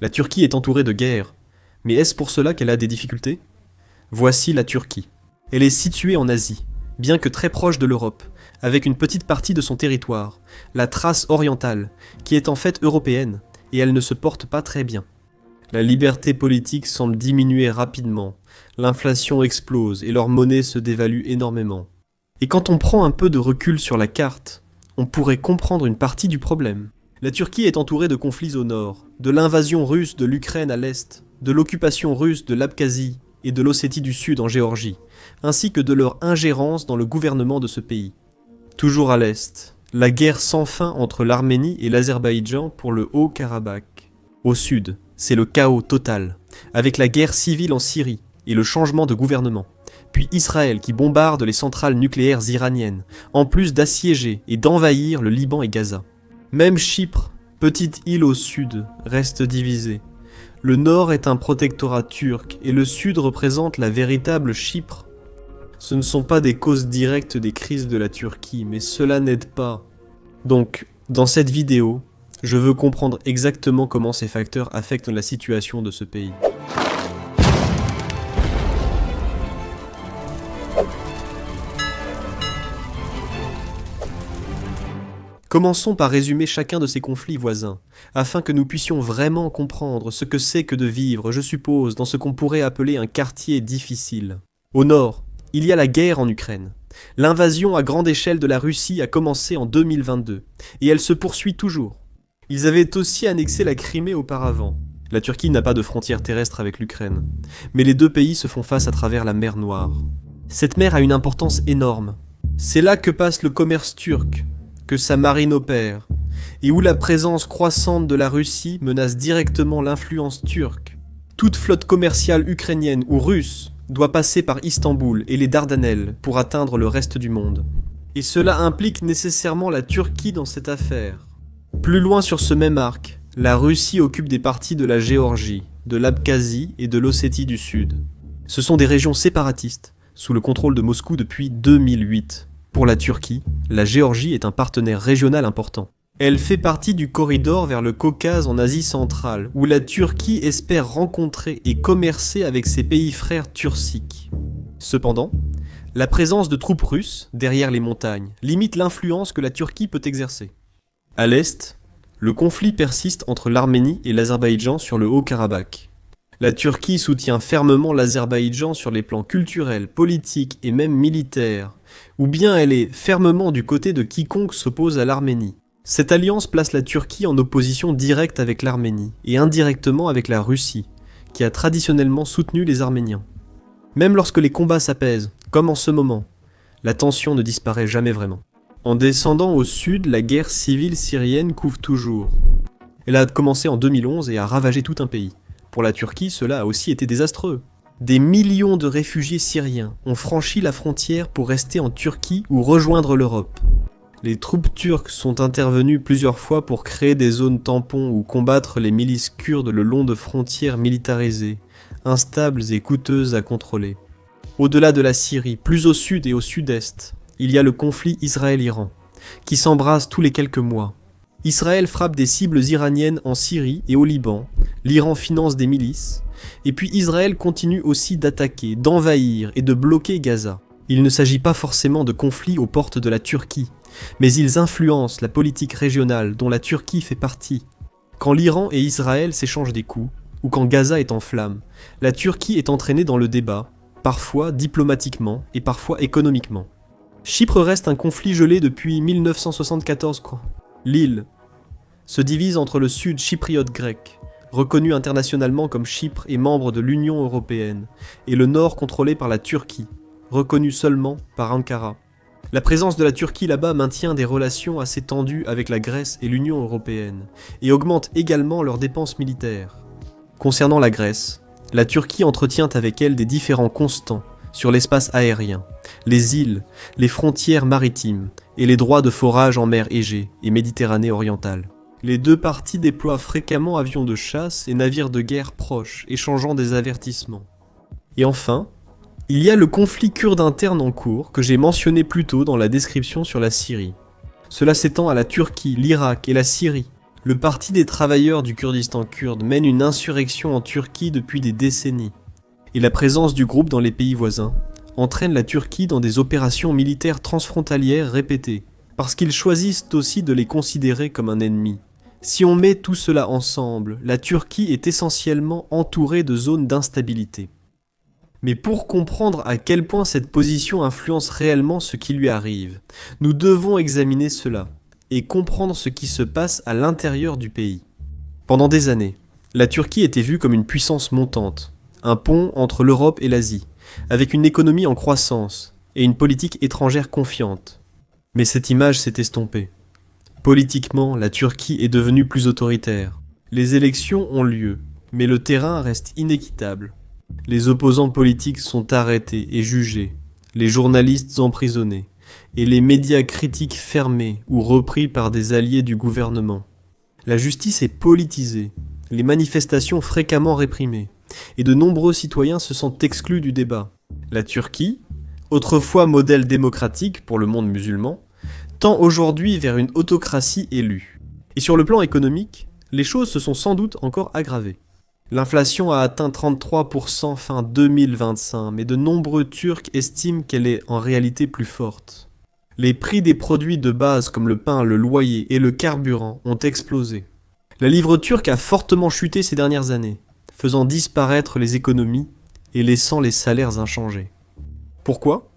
La Turquie est entourée de guerres, mais est-ce pour cela qu'elle a des difficultés? Voici la Turquie. Elle est située en Asie, bien que très proche de l'Europe, avec une petite partie de son territoire, la Thrace orientale, qui est en fait européenne, et elle ne se porte pas très bien. La liberté politique semble diminuer rapidement, l'inflation explose et leur monnaie se dévalue énormément. Et quand on prend un peu de recul sur la carte, on pourrait comprendre une partie du problème. La Turquie est entourée de conflits au nord, de l'invasion russe de l'Ukraine à l'est, de l'occupation russe de l'Abkhazie et de l'Ossétie du Sud en Géorgie, ainsi que de leur ingérence dans le gouvernement de ce pays. Toujours à l'est, la guerre sans fin entre l'Arménie et l'Azerbaïdjan pour le Haut-Karabakh. Au sud, c'est le chaos total, avec la guerre civile en Syrie et le changement de gouvernement. Puis Israël qui bombarde les centrales nucléaires iraniennes, en plus d'assiéger et d'envahir le Liban et Gaza. Même Chypre, petite île au sud, reste divisée. Le nord est un protectorat turc et le sud représente la véritable Chypre. Ce ne sont pas des causes directes des crises de la Turquie, mais cela n'aide pas. Donc, dans cette vidéo, je veux comprendre exactement comment ces facteurs affectent la situation de ce pays. Commençons par résumer chacun de ces conflits voisins, afin que nous puissions vraiment comprendre ce que c'est que de vivre, je suppose, dans ce qu'on pourrait appeler un quartier difficile. Au nord, il y a la guerre en Ukraine. L'invasion à grande échelle de la Russie a commencé en 2022, et elle se poursuit toujours. Ils avaient aussi annexé la Crimée auparavant. La Turquie n'a pas de frontière terrestre avec l'Ukraine, mais les deux pays se font face à travers la mer Noire. Cette mer a une importance énorme. C'est là que passe le commerce turc, que sa marine opère, et où la présence croissante de la Russie menace directement l'influence turque. Toute flotte commerciale ukrainienne ou russe doit passer par Istanbul et les Dardanelles pour atteindre le reste du monde. Et cela implique nécessairement la Turquie dans cette affaire. Plus loin sur ce même arc, la Russie occupe des parties de la Géorgie, de l'Abkhazie et de l'Ossétie du Sud. Ce sont des régions séparatistes, sous le contrôle de Moscou depuis 2008. Pour la Turquie, la Géorgie est un partenaire régional important. Elle fait partie du corridor vers le Caucase en Asie centrale, où la Turquie espère rencontrer et commercer avec ses pays frères turciques. Cependant, la présence de troupes russes, derrière les montagnes, limite l'influence que la Turquie peut exercer. À l'est, le conflit persiste entre l'Arménie et l'Azerbaïdjan sur le Haut-Karabakh. La Turquie soutient fermement l'Azerbaïdjan sur les plans culturels, politiques et même militaires, ou bien elle est fermement du côté de quiconque s'oppose à l'Arménie. Cette alliance place la Turquie en opposition directe avec l'Arménie, et indirectement avec la Russie, qui a traditionnellement soutenu les Arméniens. Même lorsque les combats s'apaisent, comme en ce moment, la tension ne disparaît jamais vraiment. En descendant au sud, la guerre civile syrienne couve toujours. Elle a commencé en 2011 et a ravagé tout un pays. Pour la Turquie, cela a aussi été désastreux. Des millions de réfugiés syriens ont franchi la frontière pour rester en Turquie ou rejoindre l'Europe. Les troupes turques sont intervenues plusieurs fois pour créer des zones tampons ou combattre les milices kurdes le long de frontières militarisées, instables et coûteuses à contrôler. Au-delà de la Syrie, plus au sud et au sud-est, il y a le conflit Israël-Iran, qui s'embrase tous les quelques mois. Israël frappe des cibles iraniennes en Syrie et au Liban, l'Iran finance des milices, et puis Israël continue aussi d'attaquer, d'envahir et de bloquer Gaza. Il ne s'agit pas forcément de conflits aux portes de la Turquie, mais ils influencent la politique régionale dont la Turquie fait partie. Quand l'Iran et Israël s'échangent des coups, ou quand Gaza est en flammes, la Turquie est entraînée dans le débat, parfois diplomatiquement et parfois économiquement. Chypre reste un conflit gelé depuis 1974, quoi. L'île se divise entre le sud chypriote grec, reconnu internationalement comme Chypre et membre de l'Union européenne, et le nord contrôlé par la Turquie, reconnu seulement par Ankara. La présence de la Turquie là-bas maintient des relations assez tendues avec la Grèce et l'Union européenne, et augmente également leurs dépenses militaires. Concernant la Grèce, la Turquie entretient avec elle des différends constants sur l'espace aérien, les îles, les frontières maritimes et les droits de forage en mer Égée et Méditerranée orientale. Les deux parties déploient fréquemment avions de chasse et navires de guerre proches, échangeant des avertissements. Et enfin, il y a le conflit kurde interne en cours que j'ai mentionné plus tôt dans la description sur la Syrie. Cela s'étend à la Turquie, l'Irak et la Syrie. Le Parti des travailleurs du Kurdistan kurde mène une insurrection en Turquie depuis des décennies, et la présence du groupe dans les pays voisins entraîne la Turquie dans des opérations militaires transfrontalières répétées, parce qu'ils choisissent aussi de les considérer comme un ennemi. Si on met tout cela ensemble, la Turquie est essentiellement entourée de zones d'instabilité. Mais pour comprendre à quel point cette position influence réellement ce qui lui arrive, nous devons examiner cela et comprendre ce qui se passe à l'intérieur du pays. Pendant des années, la Turquie était vue comme une puissance montante, un pont entre l'Europe et l'Asie, avec une économie en croissance et une politique étrangère confiante. Mais cette image s'est estompée. Politiquement, la Turquie est devenue plus autoritaire. Les élections ont lieu, mais le terrain reste inéquitable. Les opposants politiques sont arrêtés et jugés, les journalistes emprisonnés, et les médias critiques fermés ou repris par des alliés du gouvernement. La justice est politisée, les manifestations fréquemment réprimées, et de nombreux citoyens se sentent exclus du débat. La Turquie, autrefois modèle démocratique pour le monde musulman, tend aujourd'hui vers une autocratie élue. Et sur le plan économique, les choses se sont sans doute encore aggravées. L'inflation a atteint 33% fin 2025, mais de nombreux Turcs estiment qu'elle est en réalité plus forte. Les prix des produits de base comme le pain, le loyer et le carburant ont explosé. La livre turque a fortement chuté ces dernières années, faisant disparaître les économies et laissant les salaires inchangés. Pourquoi ?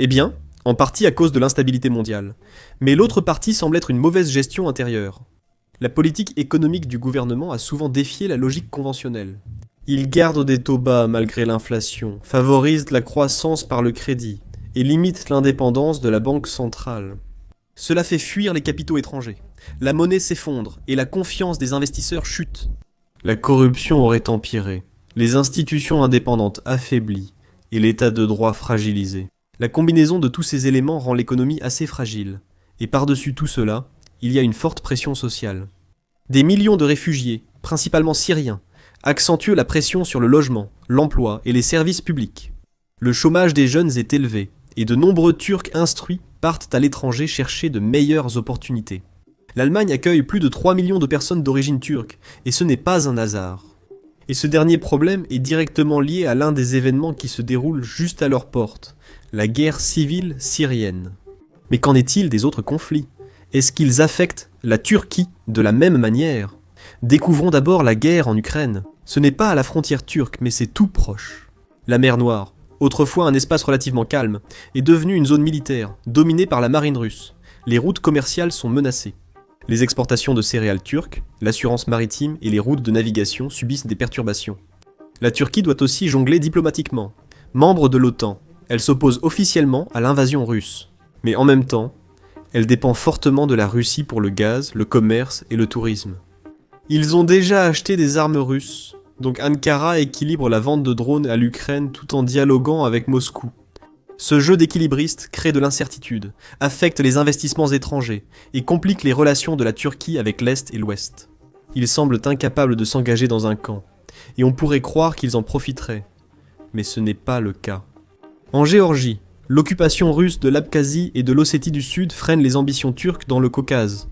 Eh bien, en partie à cause de l'instabilité mondiale. Mais l'autre partie semble être une mauvaise gestion intérieure. La politique économique du gouvernement a souvent défié la logique conventionnelle. Il garde des taux bas malgré l'inflation, favorise la croissance par le crédit et limite l'indépendance de la banque centrale. Cela fait fuir les capitaux étrangers. La monnaie s'effondre et la confiance des investisseurs chute. La corruption aurait empiré, les institutions indépendantes affaiblies et l'état de droit fragilisé. La combinaison de tous ces éléments rend l'économie assez fragile. Et par-dessus tout cela, il y a une forte pression sociale. Des millions de réfugiés, principalement syriens, accentuent la pression sur le logement, l'emploi et les services publics. Le chômage des jeunes est élevé, et de nombreux Turcs instruits partent à l'étranger chercher de meilleures opportunités. L'Allemagne accueille plus de 3 millions de personnes d'origine turque, et ce n'est pas un hasard. Et ce dernier problème est directement lié à l'un des événements qui se déroulent juste à leur porte, la guerre civile syrienne. Mais qu'en est-il des autres conflits ? Est-ce qu'ils affectent la Turquie de la même manière ? Découvrons d'abord la guerre en Ukraine. Ce n'est pas à la frontière turque, mais c'est tout proche. La mer Noire, autrefois un espace relativement calme, est devenue une zone militaire, dominée par la marine russe. Les routes commerciales sont menacées. Les exportations de céréales turques, l'assurance maritime et les routes de navigation subissent des perturbations. La Turquie doit aussi jongler diplomatiquement. Membre de l'OTAN, elle s'oppose officiellement à l'invasion russe. Mais en même temps, elle dépend fortement de la Russie pour le gaz, le commerce et le tourisme. Ils ont déjà acheté des armes russes, donc Ankara équilibre la vente de drones à l'Ukraine tout en dialoguant avec Moscou. Ce jeu d'équilibriste crée de l'incertitude, affecte les investissements étrangers et complique les relations de la Turquie avec l'Est et l'Ouest. Ils semblent incapables de s'engager dans un camp, et on pourrait croire qu'ils en profiteraient. Mais ce n'est pas le cas. En Géorgie, l'occupation russe de l'Abkhazie et de l'Ossétie du Sud freine les ambitions turques dans le Caucase.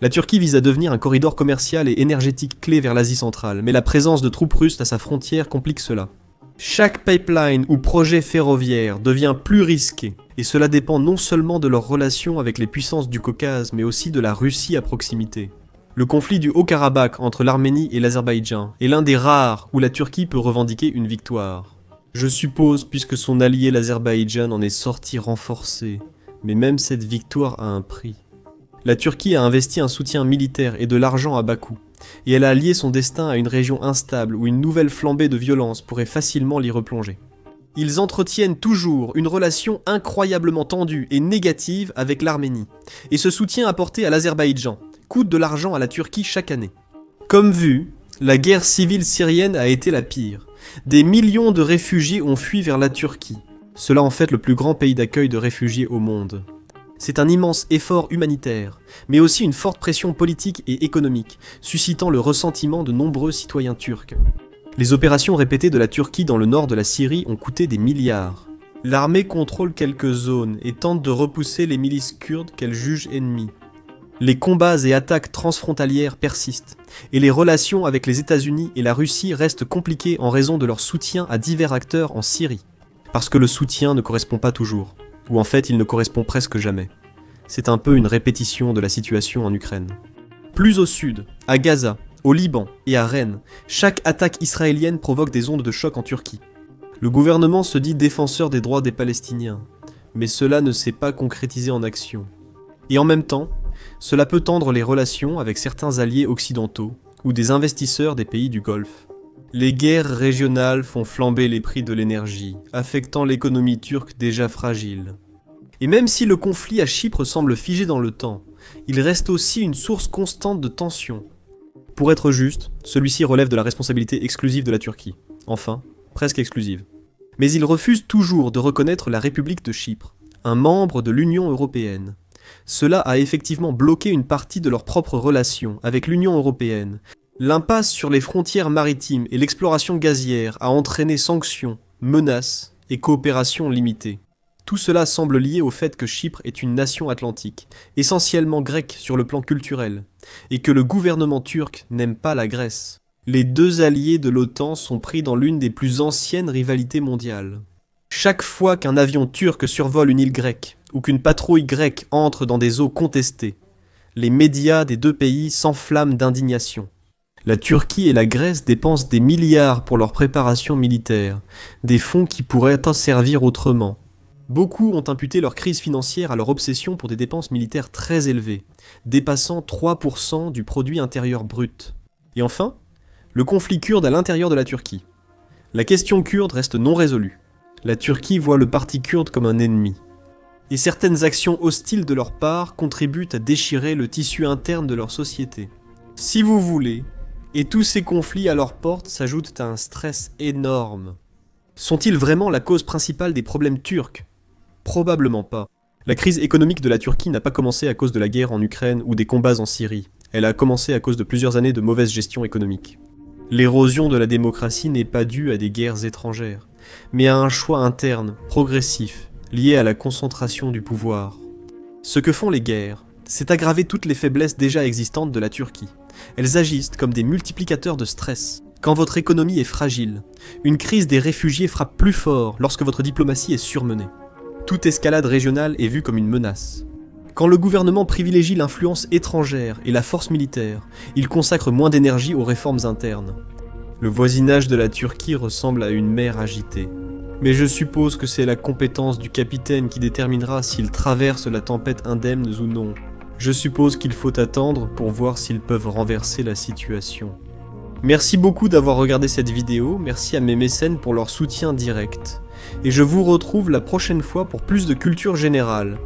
La Turquie vise à devenir un corridor commercial et énergétique clé vers l'Asie centrale, mais la présence de troupes russes à sa frontière complique cela. Chaque pipeline ou projet ferroviaire devient plus risqué, et cela dépend non seulement de leurs relations avec les puissances du Caucase, mais aussi de la Russie à proximité. Le conflit du Haut-Karabakh entre l'Arménie et l'Azerbaïdjan est l'un des rares où la Turquie peut revendiquer une victoire. Je suppose, puisque son allié l'Azerbaïdjan en est sorti renforcé, mais même cette victoire a un prix. La Turquie a investi un soutien militaire et de l'argent à Bakou, et elle a lié son destin à une région instable où une nouvelle flambée de violence pourrait facilement l'y replonger. Ils entretiennent toujours une relation incroyablement tendue et négative avec l'Arménie, et ce soutien apporté à l'Azerbaïdjan coûte de l'argent à la Turquie chaque année. Comme vu, la guerre civile syrienne a été la pire. Des millions de réfugiés ont fui vers la Turquie. Cela en fait le plus grand pays d'accueil de réfugiés au monde. C'est un immense effort humanitaire, mais aussi une forte pression politique et économique, suscitant le ressentiment de nombreux citoyens turcs. Les opérations répétées de la Turquie dans le nord de la Syrie ont coûté des milliards. L'armée contrôle quelques zones et tente de repousser les milices kurdes qu'elle juge ennemies. Les combats et attaques transfrontalières persistent, et les relations avec les États-Unis et la Russie restent compliquées en raison de leur soutien à divers acteurs en Syrie. Parce que le soutien ne correspond pas toujours, ou en fait il ne correspond presque jamais. C'est un peu une répétition de la situation en Ukraine. Plus au sud, à Gaza, au Liban et à Rennes, chaque attaque israélienne provoque des ondes de choc en Turquie. Le gouvernement se dit défenseur des droits des Palestiniens, mais cela ne s'est pas concrétisé en action. Et en même temps, cela peut tendre les relations avec certains alliés occidentaux ou des investisseurs des pays du Golfe. Les guerres régionales font flamber les prix de l'énergie, affectant l'économie turque déjà fragile. Et même si le conflit à Chypre semble figé dans le temps, il reste aussi une source constante de tension. Pour être juste, celui-ci relève de la responsabilité exclusive de la Turquie. Enfin, presque exclusive. Mais il refuse toujours de reconnaître la République de Chypre, un membre de l'Union européenne. Cela a effectivement bloqué une partie de leurs propres relations avec l'Union européenne. L'impasse sur les frontières maritimes et l'exploration gazière a entraîné sanctions, menaces et coopération limitée. Tout cela semble lié au fait que Chypre est une nation atlantique, essentiellement grecque sur le plan culturel, et que le gouvernement turc n'aime pas la Grèce. Les deux alliés de l'OTAN sont pris dans l'une des plus anciennes rivalités mondiales. Chaque fois qu'un avion turc survole une île grecque, ou qu'une patrouille grecque entre dans des eaux contestées, les médias des deux pays s'enflamment d'indignation. La Turquie et la Grèce dépensent des milliards pour leur préparation militaire, des fonds qui pourraient servir autrement. Beaucoup ont imputé leur crise financière à leur obsession pour des dépenses militaires très élevées, dépassant 3% du produit intérieur brut. Et enfin, le conflit kurde à l'intérieur de la Turquie. La question kurde reste non résolue. La Turquie voit le parti kurde comme un ennemi. Et certaines actions hostiles de leur part contribuent à déchirer le tissu interne de leur société. Si vous voulez, et tous ces conflits à leur porte s'ajoutent à un stress énorme. Sont-ils vraiment la cause principale des problèmes turcs ? Probablement pas. La crise économique de la Turquie n'a pas commencé à cause de la guerre en Ukraine ou des combats en Syrie. Elle a commencé à cause de plusieurs années de mauvaise gestion économique. L'érosion de la démocratie n'est pas due à des guerres étrangères, mais à un choix interne, progressif, lié à la concentration du pouvoir. Ce que font les guerres, c'est aggraver toutes les faiblesses déjà existantes de la Turquie. Elles agissent comme des multiplicateurs de stress. Quand votre économie est fragile, une crise des réfugiés frappe plus fort lorsque votre diplomatie est surmenée. Toute escalade régionale est vue comme une menace. Quand le gouvernement privilégie l'influence étrangère et la force militaire, il consacre moins d'énergie aux réformes internes. Le voisinage de la Turquie ressemble à une mer agitée. Mais je suppose que c'est la compétence du capitaine qui déterminera s'il traverse la tempête indemne ou non. Je suppose qu'il faut attendre pour voir s'ils peuvent renverser la situation. Merci beaucoup d'avoir regardé cette vidéo, merci à mes mécènes pour leur soutien direct. Et je vous retrouve la prochaine fois pour plus de culture générale.